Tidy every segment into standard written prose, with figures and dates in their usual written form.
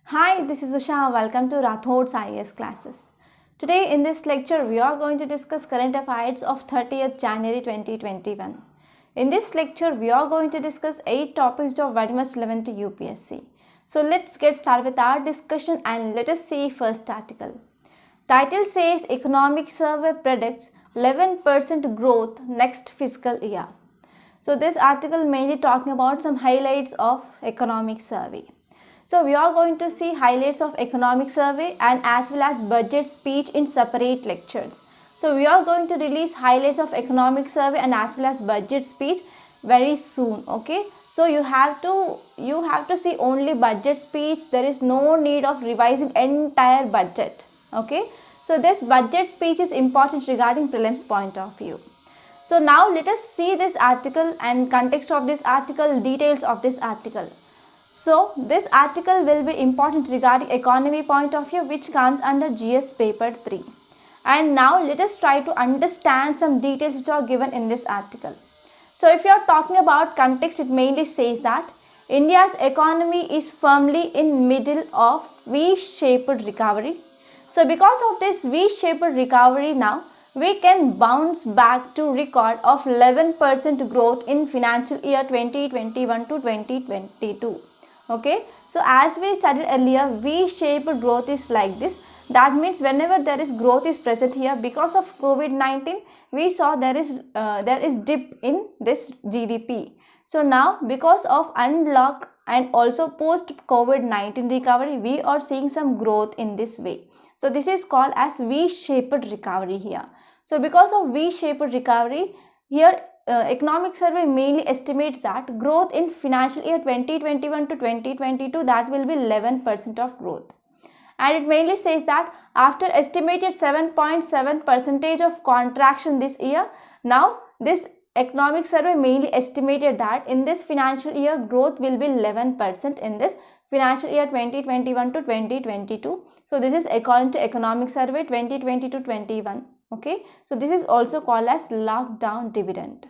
Hi, this is Usha. Welcome to Rathod's IAS classes. Today in this lecture, we are going to discuss current affairs of 30th January 2021. In this lecture, we are going to discuss 8 topics which are very much relevant to UPSC. So let's get started with our discussion and let us see first article. Title says Economic Survey predicts 11% growth next fiscal year. So this article mainly talking about some highlights of economic survey. So we are going to see highlights of economic survey and as well as budget speech in separate lectures. So we are going to release highlights of economic survey and as well as budget speech very soon. Okay. So you have to see only budget speech. There is no need of revising entire budget. Okay. So this budget speech is important regarding prelims point of view. So now let us see this article and context of this article, details of this article. So this article will be important regarding economy point of view which comes under GS paper 3. And now let us try to understand some details which are given in this article. So if you are talking about context, it mainly says that India's economy is firmly in middle of V-shaped recovery. So because of this V-shaped recovery now, we can bounce back to record of 11% growth in financial year 2021 to 2022. Okay, so as we studied earlier, V-shaped growth is like this. That means whenever there is growth is present here, because of COVID-19, we saw there is dip in this GDP. So now because of unlock and also post COVID-19 recovery, we are seeing some growth in this way. So this is called as V-shaped recovery here. So because of V-shaped recovery, here economic survey mainly estimates that growth in financial year 2021 to 2022 that will be 11% of growth. And it mainly says that after estimated 7.7% of contraction this year, now this economic survey mainly estimated that in this financial year growth will be 11% in this financial year 2021 to 2022. So this is according to economic survey 2020 to 21. Okay, so this is also called as lockdown dividend.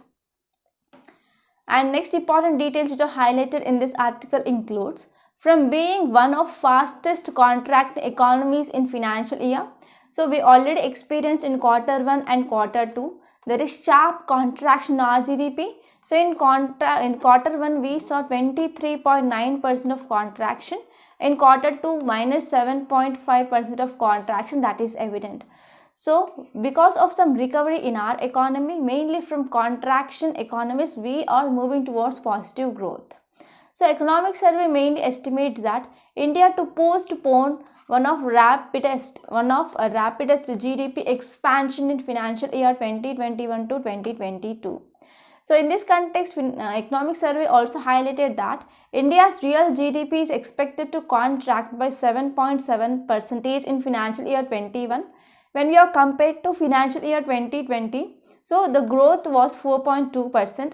And next important details which are highlighted in this article includes from being one of fastest contracting economies in financial year. So we already experienced in quarter 1 and quarter 2 there is sharp contraction in our GDP. So in quarter 1 we saw 23.9% of contraction. In quarter 2 minus 7.5% of contraction, that is evident. So because of some recovery in our economy, mainly from contraction economies, we are moving towards positive growth. So economic survey mainly estimates that India to postpone one of rapidest GDP expansion in financial year 2021 to 2022. So in this context, economic survey also highlighted that India's real GDP is expected to contract by 7.7% in financial year 21 when we are compared to financial year 2020. So the growth was 4.2%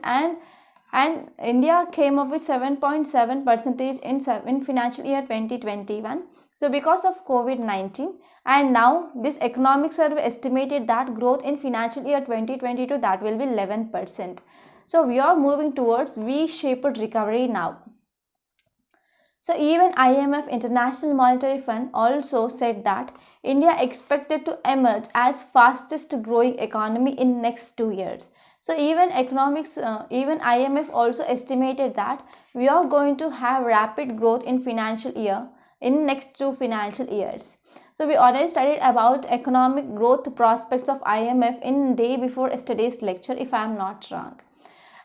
and India came up with 7.7% in financial year 2021. So because of COVID-19, and now this economic survey estimated that growth in financial year 2022 that will be 11%. So we are moving towards V-shaped recovery now. So even IMF, International Monetary Fund, also said that India expected to emerge as fastest growing economy in next 2 years. So even IMF also estimated that we are going to have rapid growth in financial year in next 2 financial years. So we already studied about economic growth prospects of IMF in day before yesterday's lecture, if I am not wrong.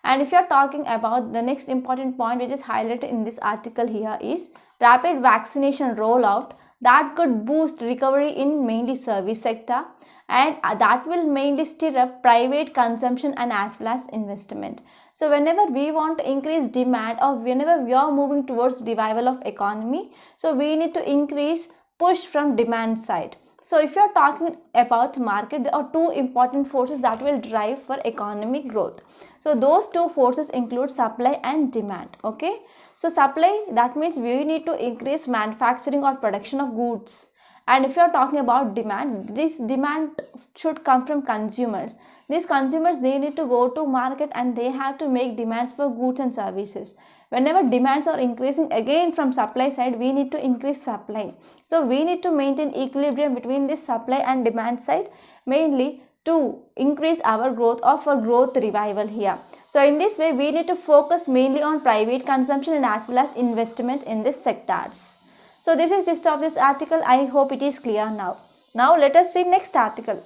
And if you are talking about the next important point which is highlighted in this article here is rapid vaccination rollout that could boost recovery in mainly service sector, and that will mainly stir up private consumption and as well as investment. So whenever we want to increase demand or whenever we are moving towards revival of economy, so we need to increase push from demand side. So if you are talking about market, there are 2 important forces that will drive for economic growth. So those 2 forces include supply and demand. Okay. So supply, that means we need to increase manufacturing or production of goods. And if you are talking about demand, this demand should come from consumers. These consumers, they need to go to market and they have to make demands for goods and services. Whenever demands are increasing, again from supply side, we need to increase supply. So we need to maintain equilibrium between this supply and demand side, mainly to increase our growth or for growth revival here. So in this way, we need to focus mainly on private consumption and as well as investment in these sectors. So this is gist of this article. I hope it is clear now. Now let us see next article.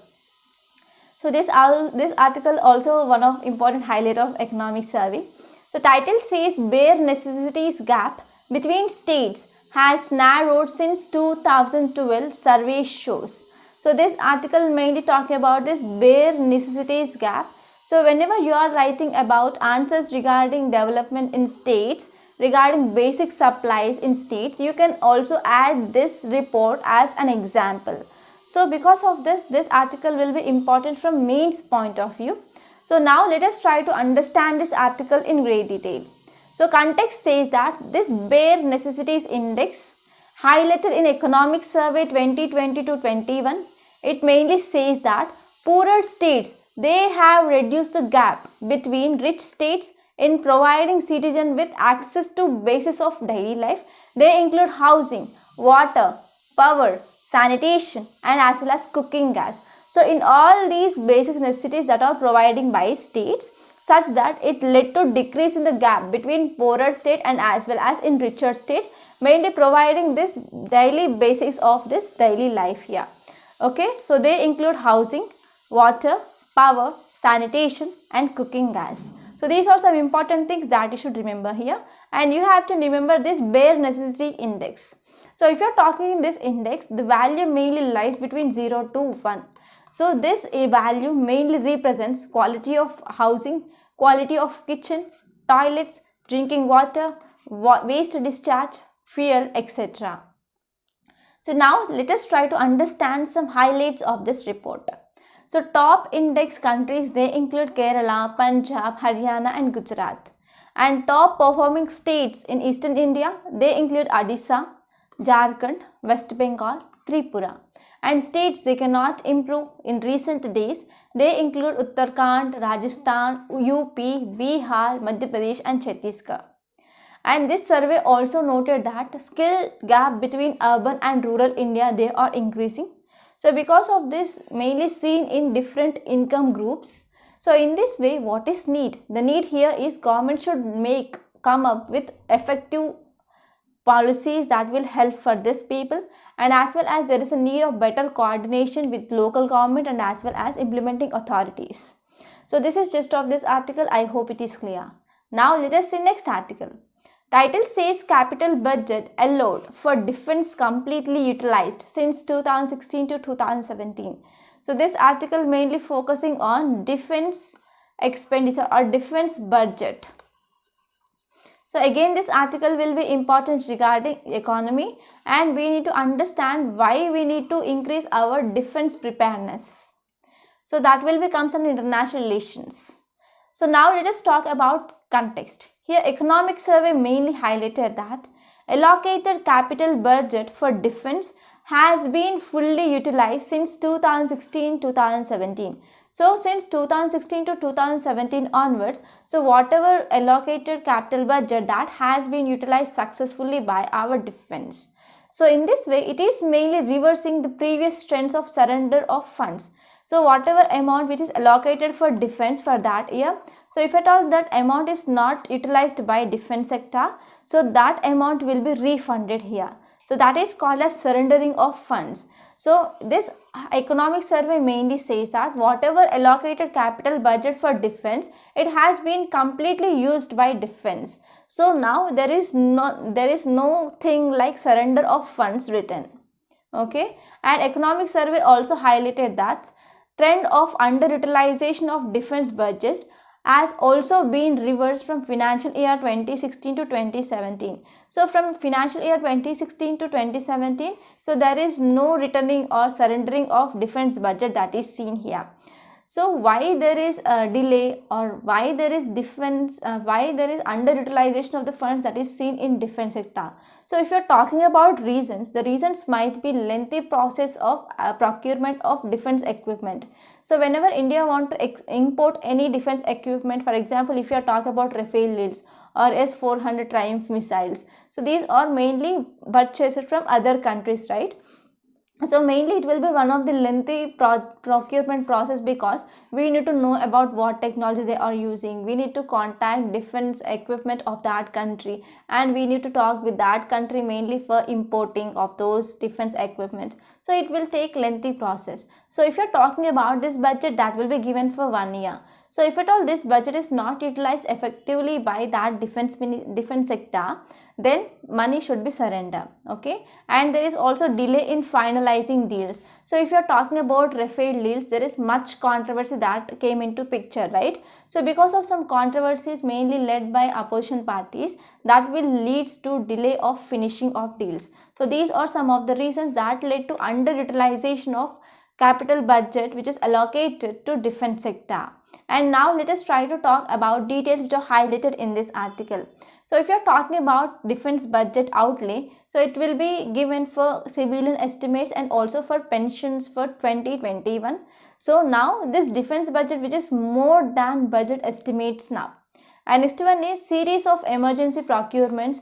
So this article also one of important highlight of economic survey. So title says bare necessities gap between states has narrowed since 2012 survey shows. So this article mainly talking about this bare necessities gap. So whenever you are writing about answers regarding development in states, regarding basic supplies in states, you can also add this report as an example. So because of this article will be important from mains point of view. So now let us try to understand this article in great detail. So context says that this bare necessities index highlighted in economic survey 2020 to 21, it mainly says that poorer states, they have reduced the gap between rich states in providing citizens with access to basis of daily life. They include housing, water, power, sanitation and as well as cooking gas. So in all these basic necessities that are providing by states, such that it led to decrease in the gap between poorer state and as well as in richer states, mainly providing this daily basics of this daily life here. Okay, so they include housing, water, power, sanitation and cooking gas. So these are some important things that you should remember here, and you have to remember this bare necessity index. So if you are talking in this index, the value mainly lies between 0 to 1. So this value mainly represents quality of housing, quality of kitchen, toilets, drinking water, waste discharge, fuel, etc. So now let us try to understand some highlights of this report. So top index countries, they include Kerala, Punjab, Haryana and Gujarat. And top performing states in Eastern India, they include Odisha, Jharkhand, West Bengal, Tripura. And states they cannot improve in recent days, they include Uttarakhand, Rajasthan, UP, Bihar, Madhya Pradesh and Chhattisgarh. And this survey also noted that skill gap between urban and rural India, they are increasing. So because of this, mainly seen in different income groups. So in this way, what is need? The need here is government should come up with effective policies that will help for this people, and as well as there is a need of better coordination with local government and as well as implementing authorities. So this is just of this article. I hope it is clear. Now let us see next article. Title says capital budget allowed for defense completely utilized since 2016 to 2017. So this article mainly focusing on defense expenditure or defense budget. So again, this article will be important regarding economy, and we need to understand why we need to increase our defense preparedness. So that will become some international relations. So now let us talk about context. Here economic survey mainly highlighted that allocated capital budget for defense has been fully utilized since 2016-2017. So since 2016 to 2017 onwards, so whatever allocated capital budget that has been utilized successfully by our defense. So in this way, it is mainly reversing the previous trends of surrender of funds. So whatever amount which is allocated for defense for that year, so if at all that amount is not utilized by defense sector, so that amount will be refunded here. So that is called as surrendering of funds. So this economic survey mainly says that whatever allocated capital budget for defense, it has been completely used by defense. So now there is no thing like surrender of funds written. Okay, and economic survey also highlighted that trend of underutilization of defense budgets has also been reversed from financial year 2016 to 2017. So from financial year 2016 to 2017, so there is no returning or surrendering of defense budget that is seen here. So why there is a delay, or why there is why there is underutilization of the funds that is seen in defense sector? So if you're talking about reasons, the reasons might be lengthy process of procurement of defense equipment. So whenever India want to import any defense equipment, for example, if you are talking about Rafale deals or S-400 Triumph missiles, so these are mainly purchased from other countries, right? So mainly it will be one of the lengthy procurement process, because we need to know about what technology they are using. We need to contact defense equipment of that country, and we need to talk with that country mainly for importing of those defense equipment. So it will take lengthy process. So if you're talking about this budget, that will be given for 1 year. So if at all this budget is not utilized effectively by that defense sector, then money should be surrendered. Okay, and there is also delay in finalizing deals. So if you are talking about Rafale deals, there is much controversy that came into picture, right? So because of some controversies mainly led by opposition parties, that will leads to delay of finishing of deals. So these are some of the reasons that led to underutilization of capital budget which is allocated to defense sector. And now let us try to talk about details which are highlighted in this article. So if you are talking about defense budget outlay, so it will be given for civilian estimates and also for pensions for 2021. So now this defense budget which is more than budget estimates now. And next one is series of emergency procurements,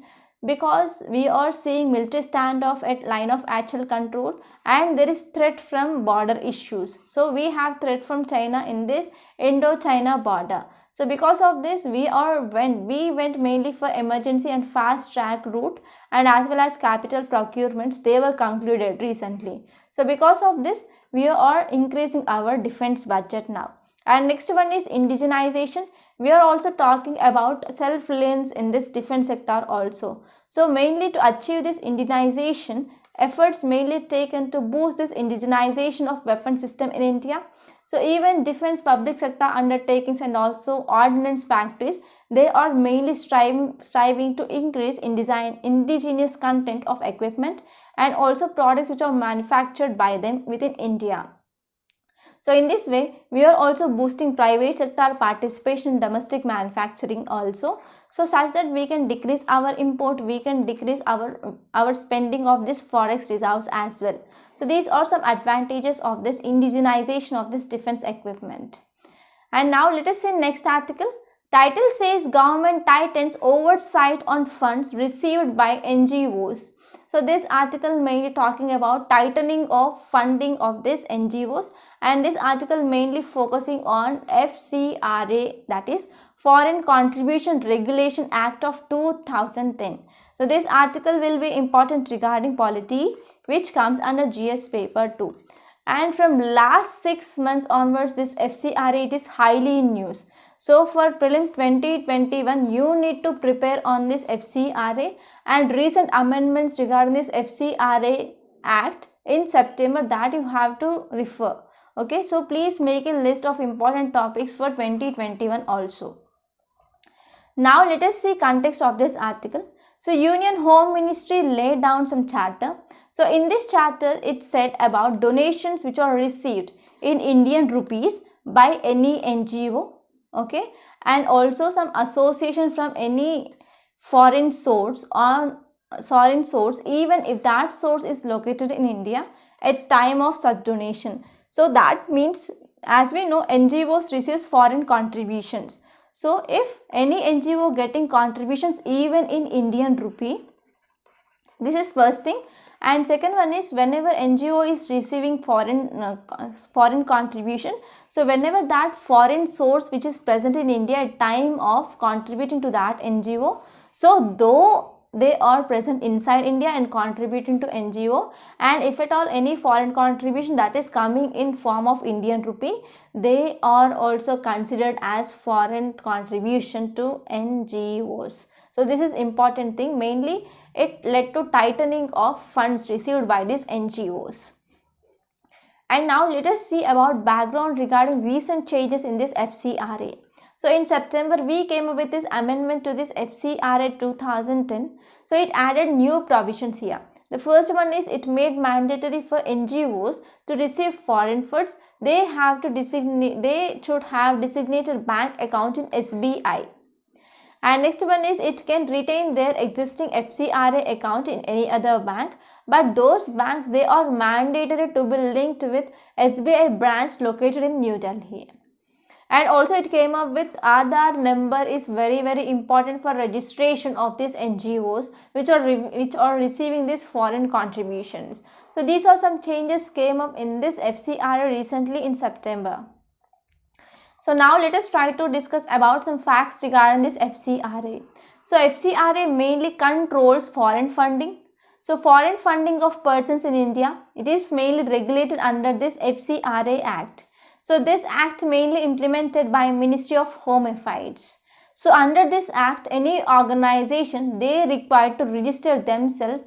because we are seeing military standoff at line of actual control, and there is threat from border issues. So we have threat from China in this Indo-China border. So because of this, we went mainly for emergency and fast track route, and as well as capital procurements, they were concluded recently. So because of this, we are increasing our defense budget now. And next one is indigenization. We are also talking about self-reliance in this defense sector also. So mainly to achieve this indigenization, efforts mainly taken to boost this indigenization of weapon system in India. So even defense public sector undertakings and also ordnance factories, they are mainly striving to increase indigenous content of equipment and also products which are manufactured by them within India. So in this way, we are also boosting private sector participation in domestic manufacturing also. So such that we can decrease our import, we can decrease our spending of this forex reserves as well. So these are some advantages of this indigenization of this defense equipment. And now let us see next article. Title says government tightens oversight on funds received by NGOs. So this article mainly talking about tightening of funding of this NGOs, and this article mainly focusing on FCRA, that is Foreign Contribution Regulation Act of 2010. So this article will be important regarding polity, which comes under GS paper 2. And from last 6 months onwards, this FCRA, it is highly in news. So for prelims 2021, you need to prepare on this FCRA, and recent amendments regarding this FCRA Act in September, that you have to refer. Okay, so please make a list of important topics for 2021 also. Now let us see context of this article. So Union Home Ministry laid down some charter. So in this charter, it said about donations which are received in Indian rupees by any NGO. Okay, and also some association from any foreign source, even if that source is located in India at time of such donation. So that means, as we know, NGOs receives foreign contributions. So if any NGO getting contributions even in Indian rupee, this is first thing. And second one is, whenever NGO is receiving foreign contribution, so whenever that foreign source which is present in India at time of contributing to that NGO, so though they are present inside India and contributing to NGO, and if at all any foreign contribution that is coming in form of Indian rupee, they are also considered as foreign contribution to NGOs. So this is important thing. Mainly it led to tightening of funds received by these NGOs. And now let us see about background regarding recent changes in this FCRA. So in September, we came up with this amendment to this FCRA 2010. So it added new provisions here. The first one is, it made mandatory for NGOs to receive foreign funds they should have designated bank account in SBI. And next one is it can retain their existing FCRA account in any other bank, but those banks, they are mandatory to be linked with SBI branch located in New Delhi. And also it came up with Aadhaar number is very important for registration of these NGOs which are receiving these foreign contributions. So these are some changes came up in this FCRA recently in September. So now let us try to discuss about some facts regarding this FCRA. So FCRA mainly controls foreign funding. So foreign funding of persons in India, it is mainly regulated under this FCRA Act. So this act mainly implemented by Ministry of Home Affairs. So under this act, any organization, they required to register themselves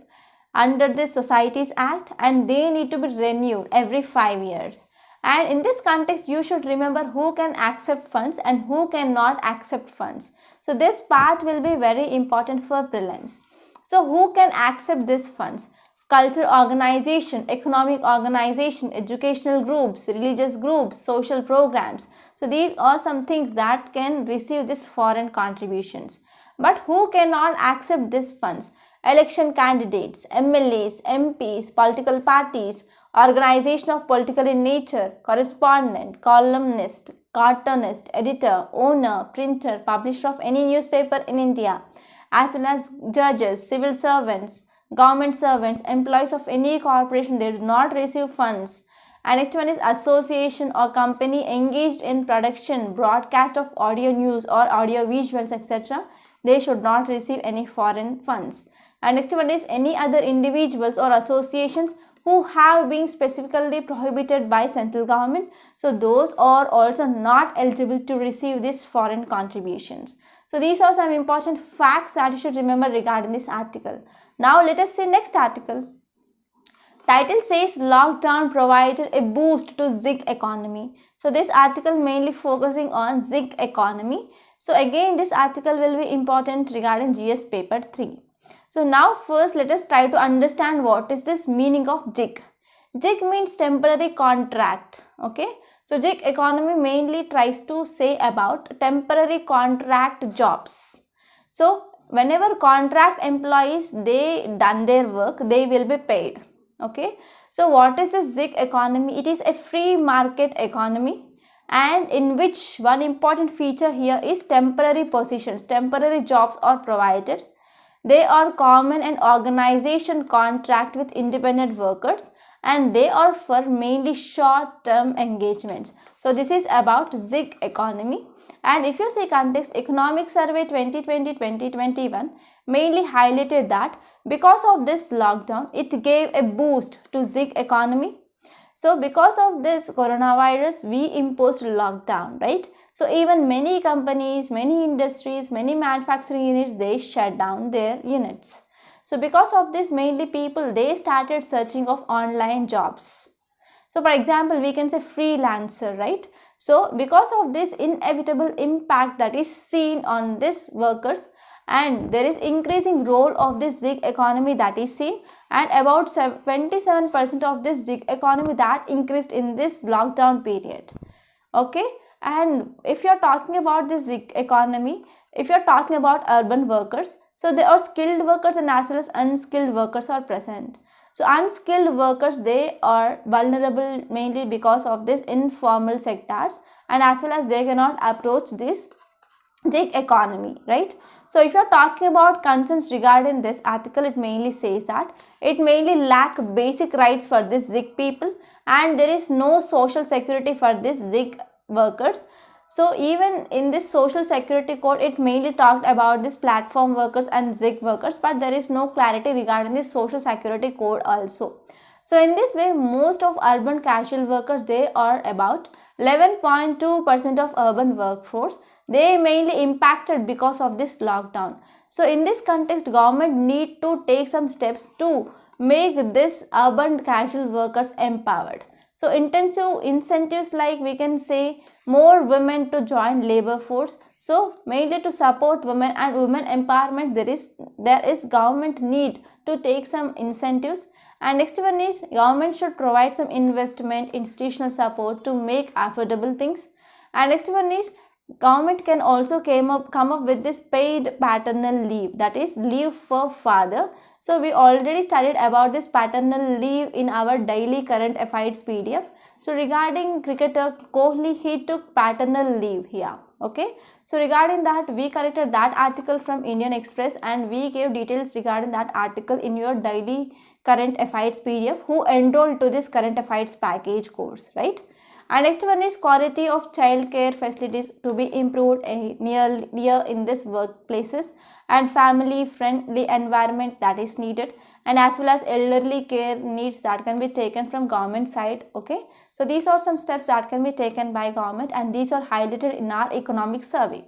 under this Societies Act, and they need to be renewed every 5 years. And in this context, you should remember who can accept funds and who cannot accept funds. So this part will be very important for prelims. So who can accept these funds? Culture organization, economic organization, educational groups, religious groups, social programs. So these are some things that can receive these foreign contributions. But who cannot accept these funds? Election candidates, MLAs, MPs, political parties, organization of political in nature, correspondent, columnist, cartoonist, editor, owner, printer, publisher of any newspaper in India, as well as judges, civil servants, government servants, employees of any corporation, they do not receive funds. And next one is association or company engaged in production, broadcast of audio news or audio visuals, etc. They should not receive any foreign funds. And next one is any other individuals or associations who have been specifically prohibited by central government. So those are also not eligible to receive these foreign contributions. So these are some important facts that you should remember regarding this article. Now let us see next article. Title says lockdown provided a boost to gig economy. So this article mainly focusing on gig economy. So again this article will be important regarding GS paper 3. So now first let us try to understand what is this meaning of gig. Gig means temporary contract. Okay. So gig economy mainly tries to say about temporary contract jobs. So whenever contract employees, they done their work, they will be paid. Okay. So what is this gig economy? It is a free market economy, and in which one important feature here is temporary positions, temporary jobs are provided. They are common and organization contract with independent workers, and they are for mainly short-term engagements. So this is about gig economy. And if you see context, Economic Survey 2020-2021 mainly highlighted that because of this lockdown, it gave a boost to gig economy. So because of this coronavirus, we imposed lockdown, right? So even many companies, many industries, many manufacturing units, they shut down their units. So because of this, mainly people, they started searching of online jobs. So for example, we can say freelancer, right? So because of this inevitable impact that is seen on these workers, and there is increasing role of this gig economy that is seen, and about 27% of this gig economy that increased in this lockdown period. Okay. And if you are talking about this gig economy, if you are talking about urban workers, so there are skilled workers and as well as unskilled workers are present. So unskilled workers, they are vulnerable mainly because of this informal sectors, and as well as they cannot approach this gig economy, right? So if you are talking about concerns regarding this article, it mainly says that it mainly lack basic rights for this gig people, and there is no social security for this gig workers. So even in this social security code, it mainly talked about this platform workers and gig workers, but there is no clarity regarding this social security code also. So in this way, most of urban casual workers, they are about 11.2% of urban workforce. They mainly impacted because of this lockdown. So in this context, government need to take some steps to make this urban casual workers empowered. So intensive incentives, like we can say more women to join labor force. So mainly to support women and women empowerment, there is government need to take some incentives, And next one is government should provide some investment, institutional support to make affordable things. And next one is government can also come up with this paid paternal leave, that is leave for father. So we already studied about this paternal leave in our daily current affairs PDF. So regarding cricketer Kohli, he took paternal leave here. Okay, so regarding that, we collected that article from Indian Express and we gave details regarding that article in your daily current affairs PDF who enrolled to this current affairs package course, right? And next one is quality of child care facilities to be improved near in this workplaces and family friendly environment that is needed, and as well as elderly care needs that can be taken from government side. Okay, so these are some steps that can be taken by government and these are highlighted in our economic survey.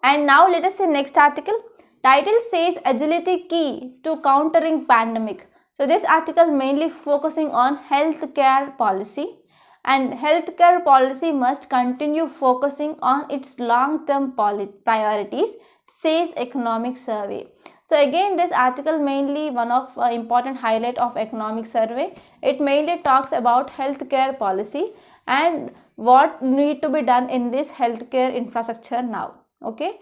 And now let us see next article. Title says agility key to countering pandemic. So this article mainly focusing on healthcare policy, and healthcare policy must continue focusing on its long-term priorities, says economic survey. So again, this article mainly one of important highlight of economic survey. It mainly talks about healthcare policy and what need to be done in this healthcare infrastructure now. Okay,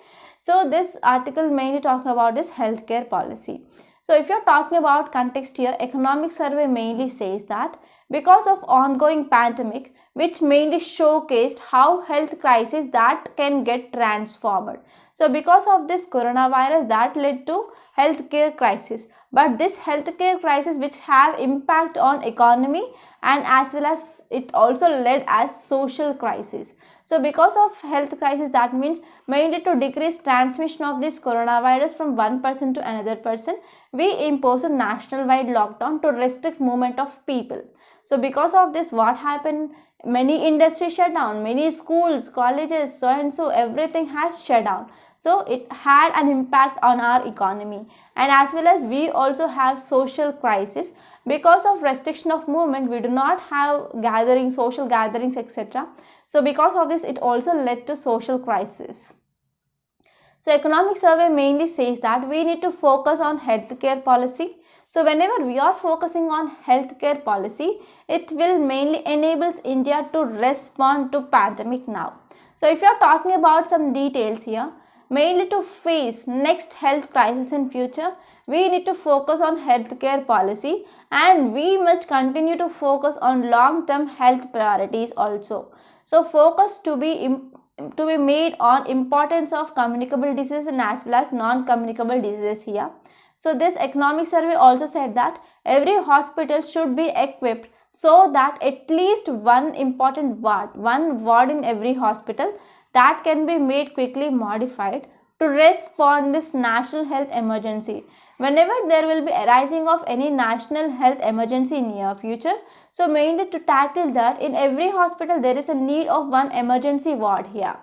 so this article mainly talks about this healthcare policy. So if you're talking about context here, economic survey mainly says that because of ongoing pandemic, which mainly showcased how health crisis that can get transformed. So because of this coronavirus that led to healthcare crisis, but this healthcare crisis which have impact on economy and as well as it also led as social crisis. So because of health crisis, that means mainly to decrease transmission of this coronavirus from one person to another person, we impose a national wide lockdown to restrict movement of people. So because of this, what happened? Many industries shut down, many schools, colleges, so and so, everything has shut down. So it had an impact on our economy, and as well as we also have social crisis because of restriction of movement. We do not have gatherings, social gatherings, etc. So because of this, it also led to social crisis. So economic survey mainly says that we need to focus on healthcare policy. So whenever we are focusing on healthcare policy, it will mainly enables India to respond to pandemic now. So if you are talking about some details here, mainly to face next health crisis in future, we need to focus on healthcare policy and we must continue to focus on long-term health priorities also. So focus to be made on importance of communicable diseases and as well as non-communicable diseases here. So this economic survey also said that every hospital should be equipped so that at least one ward in every hospital that can be made quickly modified to respond this national health emergency. Whenever there will be arising of any national health emergency in near future, so mainly to tackle that, in every hospital there is a need of one emergency ward here.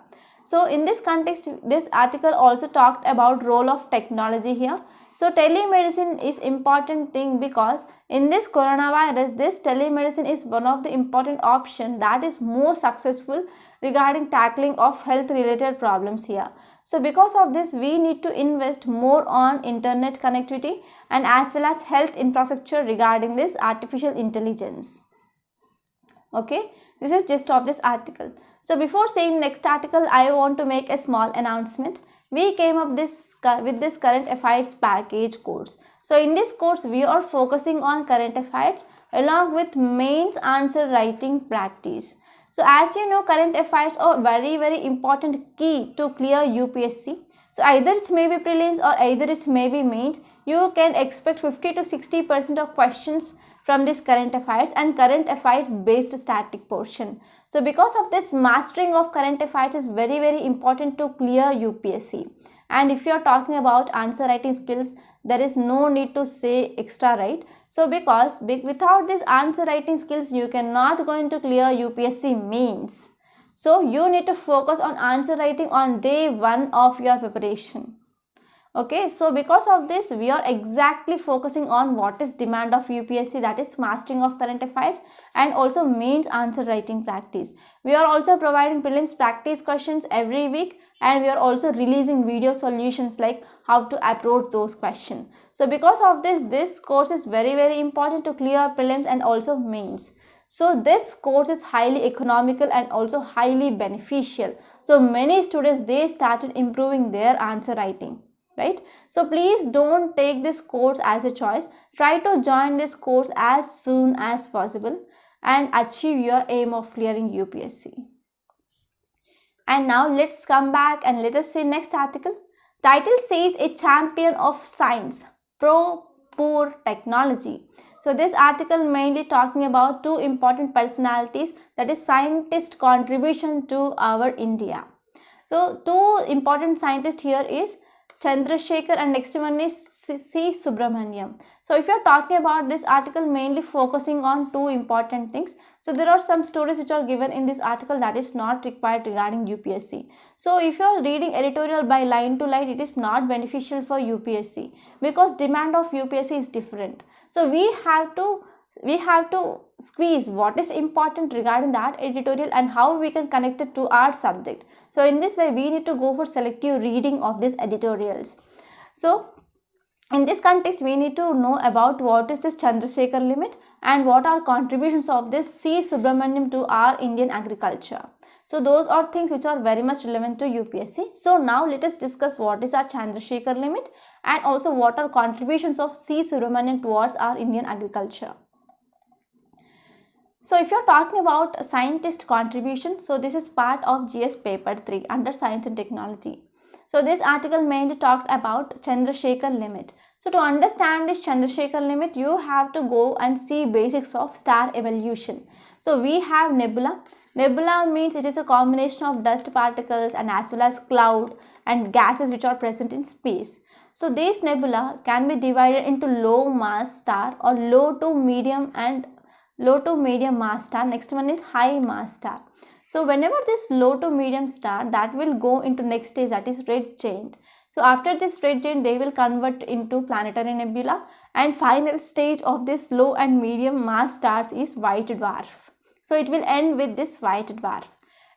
So in this context, this article also talked about role of technology here. So telemedicine is important thing because in this coronavirus, this telemedicine is one of the important option that is more successful regarding tackling of health related problems here. So because of this, we need to invest more on internet connectivity and as well as health infrastructure regarding this artificial intelligence. Okay, this is gist of this article. So before saying next article, I want to make a small announcement. We came up with this current affairs package course. So in this course, we are focusing on current affairs along with mains answer writing practice. So as you know, current affairs are very important key to clear UPSC. So either it may be prelims or either it may be mains. You can expect 50 to 60% of questions from this current affairs and current affairs based static portion. So because of this, mastering of current affairs is very important to clear UPSC. And if you are talking about answer writing skills, there is no need to say extra, right? So because without this answer writing skills, you cannot going to clear UPSC mains. So you need to focus on answer writing on day 1 of your preparation. Okay, so because of this, we are exactly focusing on what is demand of UPSC, that is mastering of current affairs and also mains answer writing practice. We are also providing prelims practice questions every week and we are also releasing video solutions like how to approach those questions. So because of this course is very important to clear prelims and also mains. So this course is highly economical and also highly beneficial. So many students, they started improving their answer writing, right? So please don't take this course as a choice. Try to join this course as soon as possible and achieve your aim of clearing UPSC. And now let's come back and let us see next article. Title says a champion of science, pro poor technology. So this article mainly talking about two important personalities, that is scientist contribution to our India. So two important scientists here is Chandrasekhar and next one is C. Subramaniam. So if you are talking about this article mainly focusing on two important things. So there are some stories which are given in this article that is not required regarding UPSC. So if you are reading editorial by line to line, it is not beneficial for UPSC because demand of UPSC is different. So we have to squeeze what is important regarding that editorial and how we can connect it to our subject. So in this way we need to go for selective reading of these editorials. So in this context we need to know about what is this Chandrasekhar limit and what are contributions of this C. Subramaniam to our Indian agriculture. So those are things which are very much relevant to UPSC. So now let us discuss what is our Chandrasekhar limit and also what are contributions of C. Subramaniam towards our Indian agriculture. So if you are talking about scientist contribution, so this is part of GS paper 3 under science and technology. So this article mainly talked about Chandrasekhar limit. So to understand this Chandrasekhar limit, you have to go and see basics of star evolution. So we have nebula. Nebula means it is a combination of dust particles and as well as cloud and gases which are present in space. So these nebula can be divided into low mass star or low to medium mass star. Next one is high mass star. So whenever this low to medium star, that will go into next stage, that is red giant. So after this red giant, they will convert into planetary nebula, and final stage of this low and medium mass stars is white dwarf. So it will end with this white dwarf.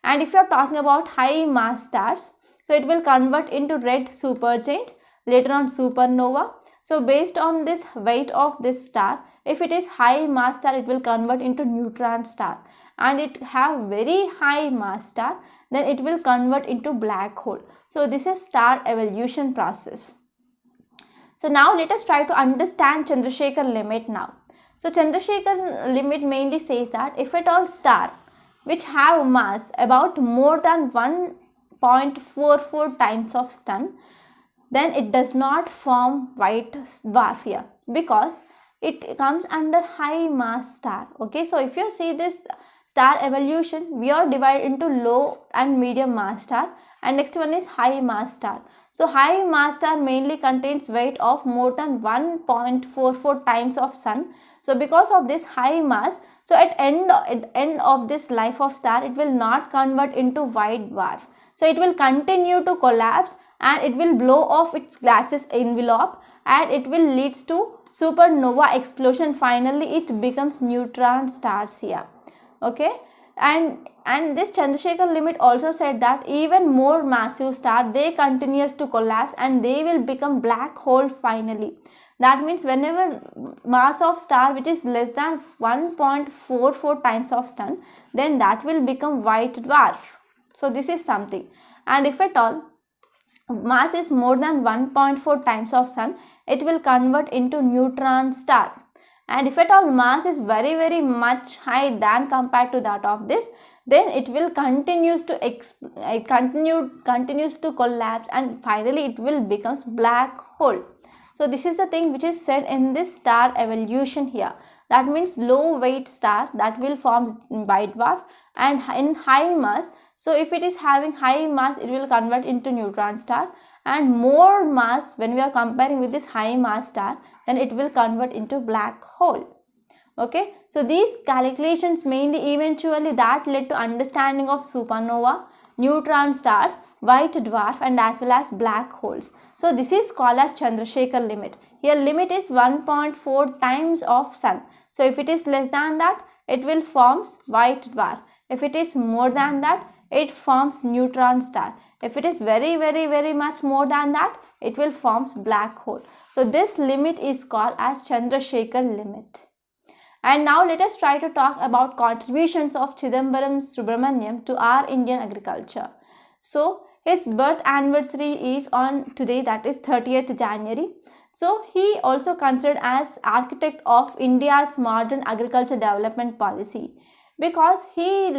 And if you are talking about high mass stars, so it will convert into red supergiant, later on supernova. So based on this weight of this star, if it is high mass star, it will convert into neutron star, and it have very high mass star, then it will convert into black hole. So this is star evolution process. So now let us try to understand Chandrasekhar limit now. So Chandrasekhar limit mainly says that if at all star which have mass about more than 1.44 times of sun, then it does not form white dwarf here because it comes under high mass star. Okay, so if you see this star evolution, we are divided into low and medium mass star, and next one is high mass star. So high mass star mainly contains weight of more than 1.44 times of sun. So because of this high mass, so at end of this life of star, it will not convert into white dwarf. So it will continue to collapse and it will blow off its gaseous envelope and it will lead to supernova explosion. Finally it becomes neutron stars here. Okay, and this Chandrasekhar limit also said that even more massive star, they continues to collapse and they will become black hole finally. That means whenever mass of star which is less than 1.44 times of sun, then that will become white dwarf. So this is something. And if at all mass is more than 1.4 times of sun, it will convert into neutron star. And if at all mass is very much high than compared to that of this, then it will continues to collapse and finally it will becomes black hole. So this is the thing which is said in this star evolution here. That means low weight star that will form white dwarf, and in high mass, so if it is having high mass, it will convert into neutron star, and more mass, when we are comparing with this high mass star, then it will convert into black hole. Okay, so these calculations mainly eventually that led to understanding of supernova, neutron stars, white dwarf, and as well as black holes. So this is called as Chandrasekhar limit. Here limit is 1.4 times of sun. So if it is less than that, it will forms white dwarf. If it is more than that, it forms neutron star. If it is very much more than that, it will forms black hole. So this limit is called as Chandrasekhar limit. And now let us try to talk about contributions of Chidambaram Subramaniam to our Indian agriculture. So his birth anniversary is on today, that is 30th January. So he also considered as architect of India's modern agriculture development policy, because he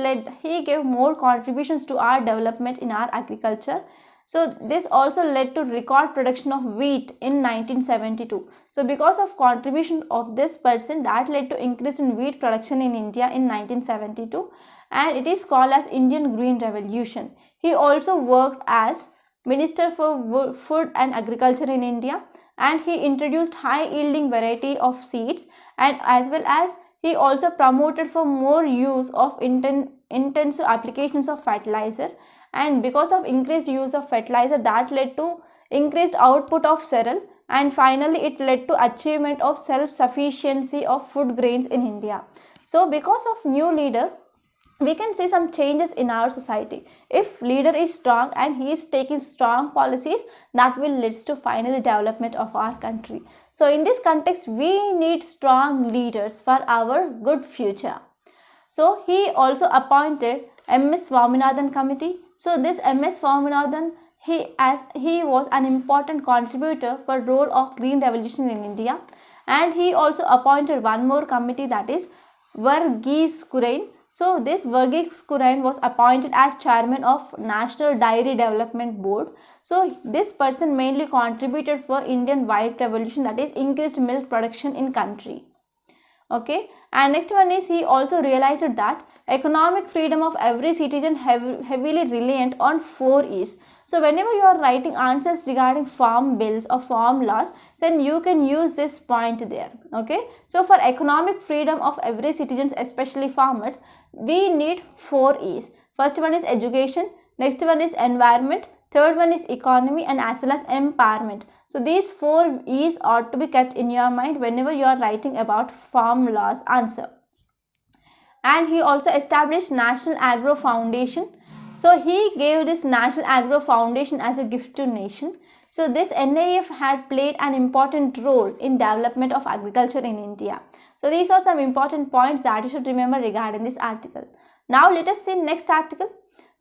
gave more contributions to our development in our agriculture. So this also led to record production of wheat in 1972. So because of contribution of this person, that led to increase in wheat production in India in 1972, and it is called as Indian Green Revolution. He also worked as Minister for Food and Agriculture in India, and he introduced high yielding variety of seeds, and as well as he also promoted for more use of intensive applications of fertilizer. And because of increased use of fertilizer, that led to increased output of cereal, and finally it led to achievement of self-sufficiency of food grains in India. So because of new leader, we can see some changes in our society. If leader is strong and he is taking strong policies, that will lead to finally development of our country. So in this context, we need strong leaders for our good future. So he also appointed M.S. Swaminathan committee. So this M.S. Swaminathan, he was an important contributor for role of Green Revolution in India, and he also appointed one more committee, that is Verghese Kurien. So this Verghese Kurien was appointed as chairman of National Dairy Development Board. So this person mainly contributed for Indian White Revolution, that is increased milk production in country. Okay, and next one is he also realized that economic freedom of every citizen heavily reliant on 4 E's. So whenever you are writing answers regarding farm bills or farm laws, then you can use this point there. Okay, so for economic freedom of every citizen, especially farmers, we need 4 E's. First one is education, next one is environment, third one is economy, and as well as empowerment. So these 4 E's ought to be kept in your mind whenever you are writing about farm laws answer. And he also established National Agro Foundation. So he gave this National Agro Foundation as a gift to nation. So this NAF had played an important role in development of agriculture in India. So these are some important points that you should remember regarding this article. Now let us see next article.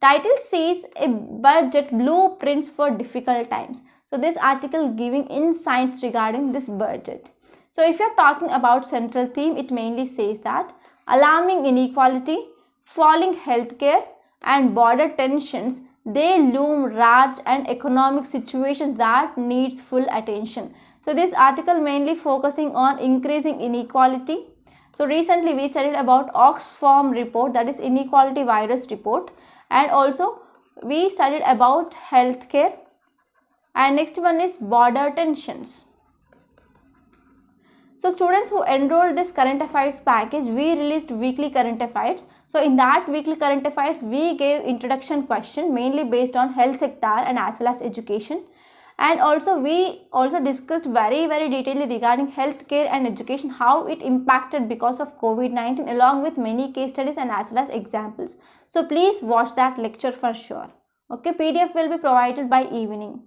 Title says a budget blueprints for difficult times. So this article giving insights regarding this budget. So if you are talking about central theme, it mainly says that alarming inequality, falling healthcare, and border tensions, they loom large and economic situations that needs full attention. So this article mainly focusing on increasing inequality. So recently we studied about Oxfam report, that is inequality virus report, and also we studied about healthcare, and next one is border tensions. So students who enrolled this current affairs package, we released weekly current affairs. So in that weekly current affairs, we gave introduction question mainly based on health sector and as well as education. And also we also discussed very detailedly regarding healthcare and education, how it impacted because of COVID-19, along with many case studies and as well as examples. So please watch that lecture for sure. Okay, PDF will be provided by evening.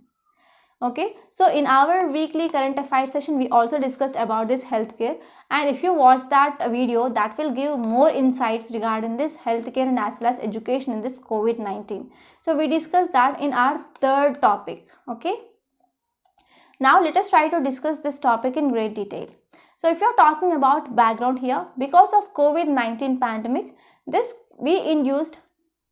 Okay, so in our weekly current affairs session, we also discussed about this healthcare, and if you watch that video, that will give more insights regarding this healthcare and as well as education in this COVID-19. So we discussed that in our third topic. Okay, now let us try to discuss this topic in great detail. So if you are talking about background here, because of COVID-19 pandemic,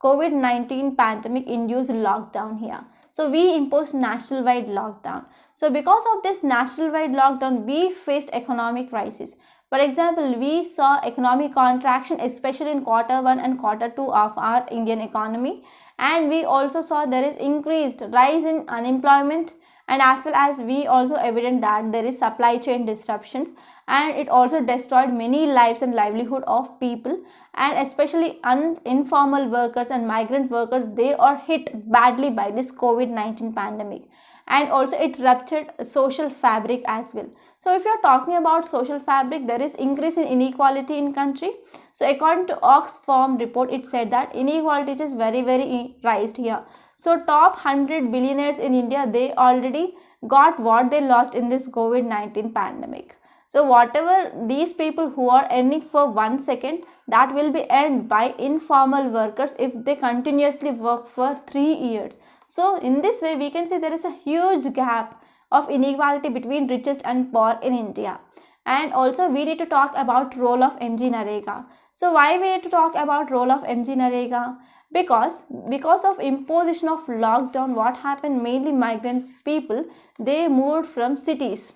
COVID-19 pandemic induced lockdown here. So we imposed national-wide lockdown. So because of this national-wide lockdown, we faced economic crisis. For example, we saw economic contraction, especially in Q1 and Q2 of our Indian economy. And we also saw there is increased rise in unemployment, and as well as we also evident that there is supply chain disruptions, and it also destroyed many lives and livelihood of people, and especially informal workers and migrant workers, they are hit badly by this COVID-19 pandemic, and also it ruptured social fabric as well. So if you are talking about social fabric, there is increase in inequality in country. So according to Oxfam report, it said that inequality is very raised here. So top 100 billionaires in India, they already got what they lost in this COVID-19 pandemic. So whatever these people who are earning for 1 second, that will be earned by informal workers if they continuously work for 3 years. So in this way we can see there is a huge gap of inequality between richest and poor in India. And also we need to talk about role of MG Narega. So why we need to talk about role of MG Narega? Because of imposition of lockdown, what happened, mainly migrant people, they moved from cities,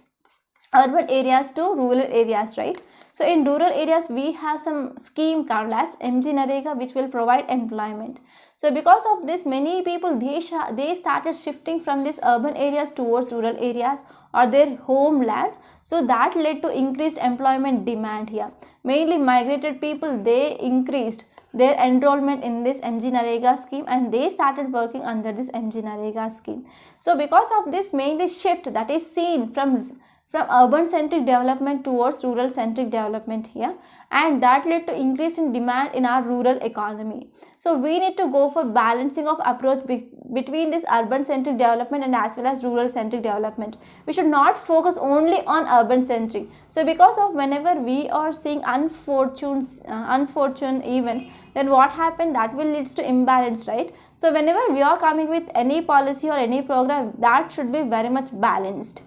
urban areas to rural areas, right? So in rural areas we have some scheme called as MG Narega which will provide employment. So because of this, many people they started shifting from these urban areas towards rural areas or their homelands. So that led to increased employment demand here. Mainly migrated people, they increased their enrollment in this MG Narega scheme and they started working under this MG Narega scheme. So because of this mainly shift that is seen from urban centric development towards rural centric development here, and that led to increase in demand in our rural economy. So we need to go for balancing of approach between this urban centric development and as well as rural centric development. We should not focus only on urban centric. So because of whenever we are seeing unfortunate events, then what happened, that will leads to imbalance, right? So whenever we are coming with any policy or any program, that should be very much balanced.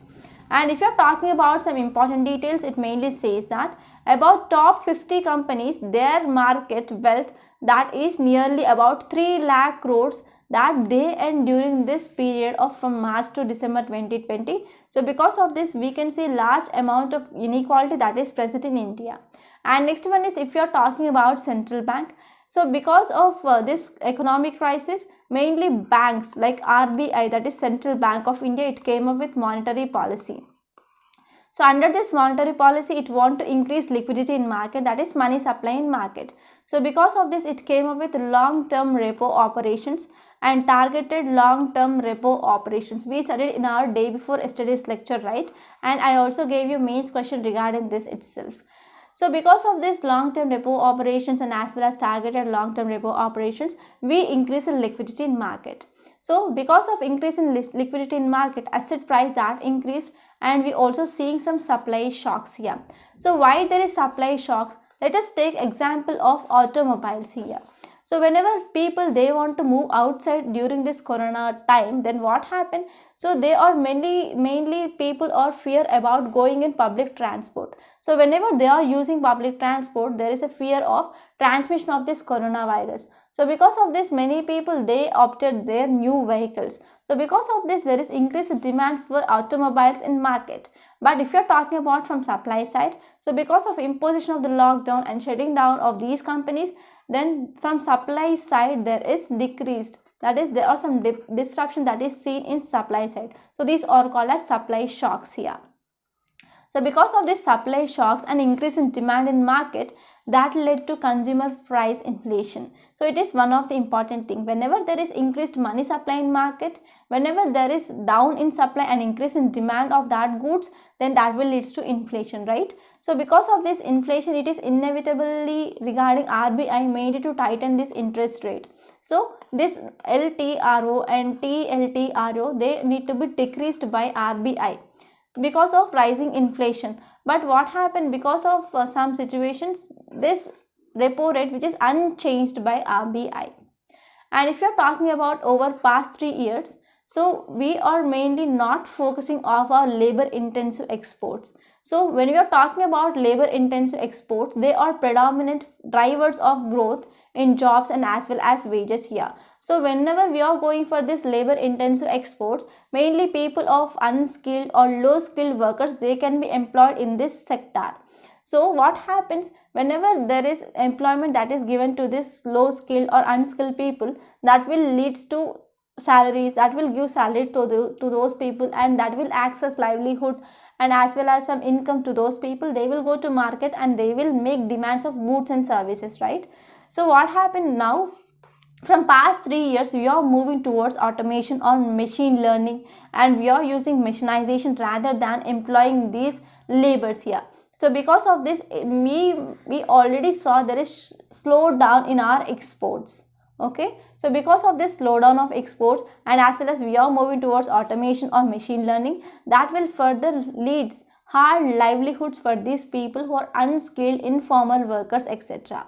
And if you are talking about some important details, it mainly says that about top 50 companies, their market wealth that is nearly about 3 lakh crores that they earned during this period of from March to December 2020. So because of this, we can see large amount of inequality that is present in India. And next one is if you are talking about central bank. So because of this economic crisis, mainly banks like RBI, that is Central Bank of India, it came up with monetary policy. So under this monetary policy, it want to increase liquidity in market, that is money supply in market. So because of this, it came up with long-term repo operations and targeted long-term repo operations. We studied in our day before yesterday's lecture, right? And I also gave you mains question regarding this itself. So because of this long-term repo operations and as well as targeted long-term repo operations, we increase in liquidity in market. So because of increase in liquidity in market, asset price that increased, and we also seeing some supply shocks here. So why there is supply shocks? Let us take example of automobiles here. So whenever people they want to move outside during this corona time, then what happened? So they are mainly people are fear about going in public transport. So whenever they are using public transport, there is a fear of transmission of this coronavirus. So because of this, many people they opted their new vehicles. So because of this, there is increased demand for automobiles in market. But if you are talking about from supply side, so because of imposition of the lockdown and shutting down of these companies, then from supply side there is decreased, that is there are some disruption that is seen in supply side. So these are called as supply shocks here. So because of this supply shocks and increase in demand in market, that led to consumer price inflation. So it is one of the important thing. Whenever there is increased money supply in market, whenever there is down in supply and increase in demand of that goods, then that will leads to inflation, right? So because of this inflation, it is inevitably regarding RBI made to tighten this interest rate. So this LTRO and TLTRO, they need to be decreased by RBI because of rising inflation. But what happened, because of some situations, this repo rate which is unchanged by RBI. And if you're talking about over past 3 years, so we are mainly not focusing on our labor intensive exports. So when we are talking about labor intensive exports, they are predominant drivers of growth in jobs and as well as wages here. So whenever we are going for this labor intensive exports, mainly people of unskilled or low skilled workers, they can be employed in this sector. So what happens, whenever there is employment that is given to this low skilled or unskilled people, that will leads to salaries, that will give salary to those people, and that will access livelihood and as well as some income to those people. They will go to market and they will make demands of goods and services, right? So what happened now, from past 3 years we are moving towards automation or machine learning, and we are using machinization rather than employing these labors here. So because of this, we already saw there is slowdown in our exports. Okay, So because of this slowdown of exports, and as well as we are moving towards automation or machine learning, that will further leads hard livelihoods for these people who are unskilled, informal workers, etc.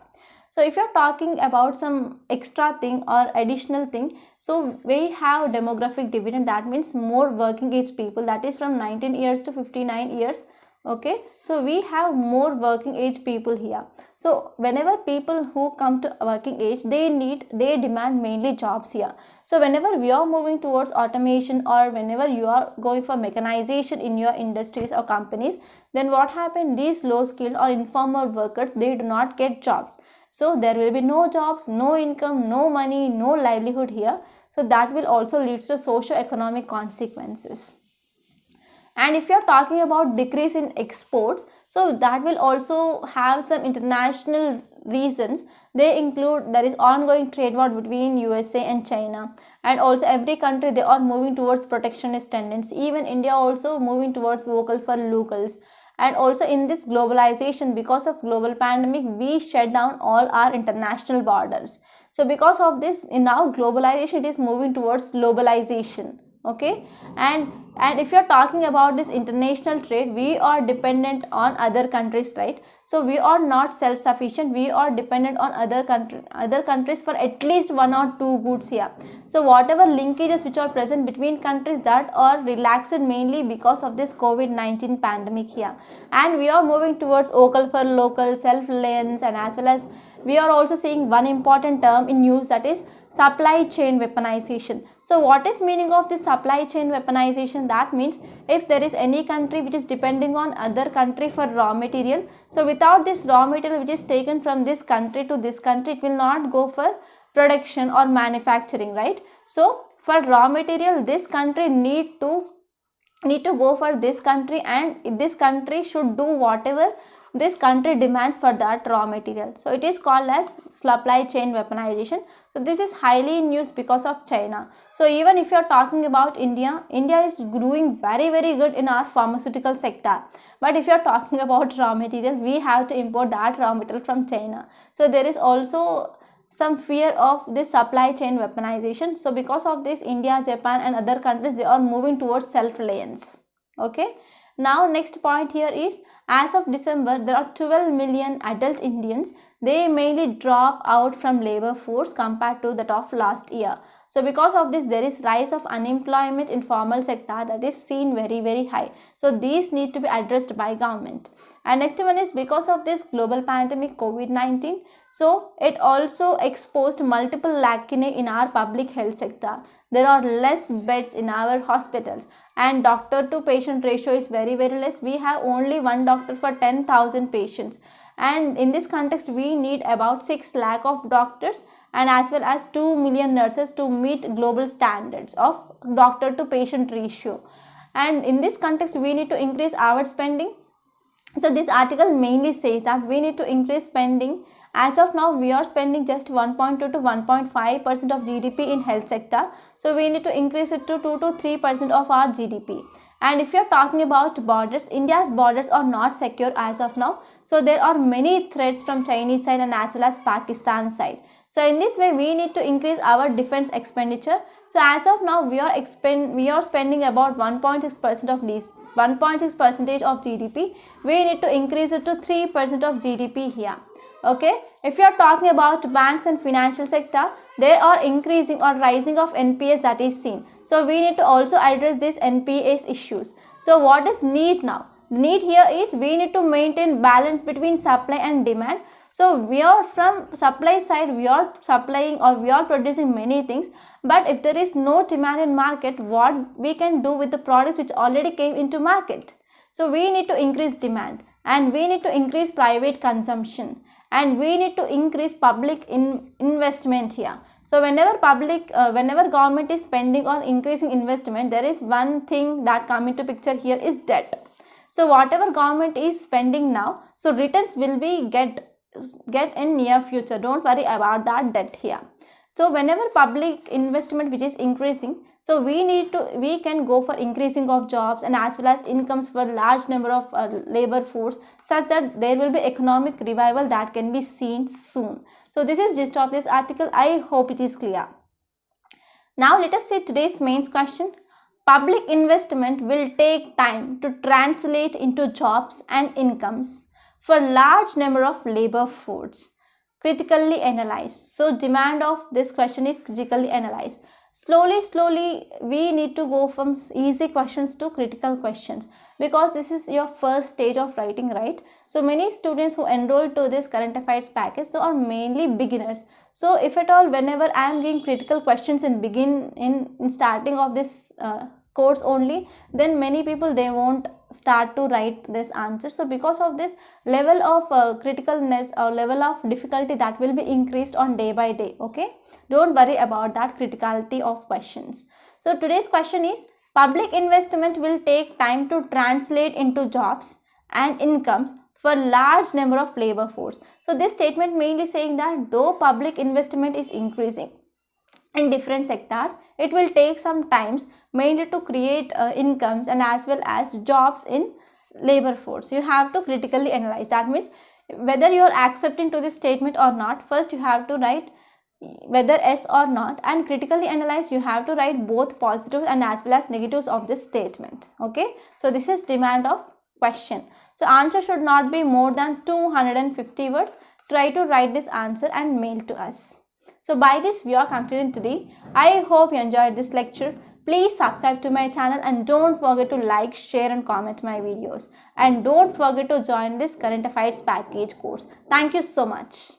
So if you're talking about some extra thing or additional thing, so we have demographic dividend, that means more working age people, that is from 19 years to 59 years. Okay, so we have more working age people here. So whenever people who come to working age, they demand mainly jobs here. So whenever we are moving towards automation, or whenever you are going for mechanization in your industries or companies, then what happens, these low skilled or informal workers, they do not get jobs. So there will be no jobs, no income, no money, no livelihood here. So that will also lead to socio-economic consequences. And if you're talking about decrease in exports, so that will also have some international reasons. They include, there is ongoing trade war between USA and China, and also every country, they are moving towards protectionist tendencies. Even India also moving towards vocal for locals. And also in this globalization, because of global pandemic, we shut down all our international borders. So because of this, in now globalization, it is moving towards globalization. Okay, and if you're talking about this international trade, we are dependent on other countries, right? So we are not self-sufficient, we are dependent on other countries for at least one or two goods here. So whatever linkages which are present between countries, that are relaxed mainly because of this COVID-19 pandemic here. And we are moving towards vocal for local, self-reliance, and as well as we are also seeing one important term in news, that is supply chain weaponization. So what is meaning of this supply chain weaponization? That means if there is any country which is depending on other country for raw material, so without this raw material which is taken from this country to this country, it will not go for production or manufacturing, right? So for raw material, this country need to go for this country, and this country should do whatever this country demands for that raw material. So it is called as supply chain weaponization. So this is highly in use because of China. So even if you are talking about India is doing very good in our pharmaceutical sector. But if you are talking about raw material, we have to import that raw material from China. So there is also some fear of this supply chain weaponization. So because of this, India, Japan and other countries, they are moving towards self-reliance. Okay. Now next point here is, as of December, there are 12 million adult Indians. They mainly drop out from labor force compared to that of last year. So because of this, there is rise of unemployment in formal sector, that is seen very high. So these need to be addressed by government. And next one is, because of this global pandemic COVID-19, so it also exposed multiple lacunae in our public health sector. There are less beds in our hospitals, and doctor to patient ratio is very less. We have only one doctor for 10,000 patients, and in this context we need about 6 lakh of doctors and as well as 2 million nurses to meet global standards of doctor to patient ratio. And in this context we need to increase our spending. So this article mainly says that we need to increase spending. As of now, we are spending just 1.2 to 1.5% of GDP in health sector. So we need to increase it to 2 to 3% of our GDP. And if you are talking about borders, India's borders are not secure as of now. So there are many threats from Chinese side and as well as Pakistan side. So in this way, we need to increase our defense expenditure. So as of now, we are spending about 1.6% of these 1.6% of GDP. We need to increase it to 3% of GDP here. Okay, if you are talking about banks and financial sector, they are increasing or rising of NPS, that is seen. So we need to also address these NPS issues. So what is need now? The need here is we need to maintain balance between supply and demand. So we are from supply side, we are supplying or we are producing many things, but if there is no demand in market, what we can do with the products which already came into market? So we need to increase demand, and we need to increase private consumption, and we need to increase public investment here. So whenever government is spending or increasing investment, there is one thing that come into picture here is debt. So whatever government is spending now, so returns will be get in near future. Don't worry about that debt here. So whenever public investment which is increasing, so we can go for increasing of jobs and as well as incomes for large number of labor force, such that there will be economic revival that can be seen soon. So this is gist of this article. I hope it is clear. Now let us see today's main question. Public investment will take time to translate into jobs and incomes for large number of labor force. Critically analyze. So demand of this question is critically analyze. Slowly we need to go from easy questions to critical questions, because this is your first stage of writing, right? So many students who enroll to this current affairs package so are mainly beginners. So if at all, whenever I am giving critical questions in starting of this course only, then many people they won't start to write this answer. So because of this, level of criticalness or level of difficulty that will be increased on day by day. Okay, don't worry about that criticality of questions. So today's question is, public investment will take time to translate into jobs and incomes for large number of labor force. So this statement mainly saying that though public investment is increasing in different sectors, it will take some times mainly to create incomes and as well as jobs in labor force. You have to critically analyze. That means whether you are accepting to this statement or not, first you have to write whether yes or not, and critically analyze, you have to write both positives and as well as negatives of this statement. Okay, so this is demand of question. So answer should not be more than 250 words. Try to write this answer and mail to us. So by this we are concluding today. I hope you enjoyed this lecture. Please subscribe to my channel and don't forget to like, share and comment my videos. And don't forget to join this current affairs package course. Thank you so much.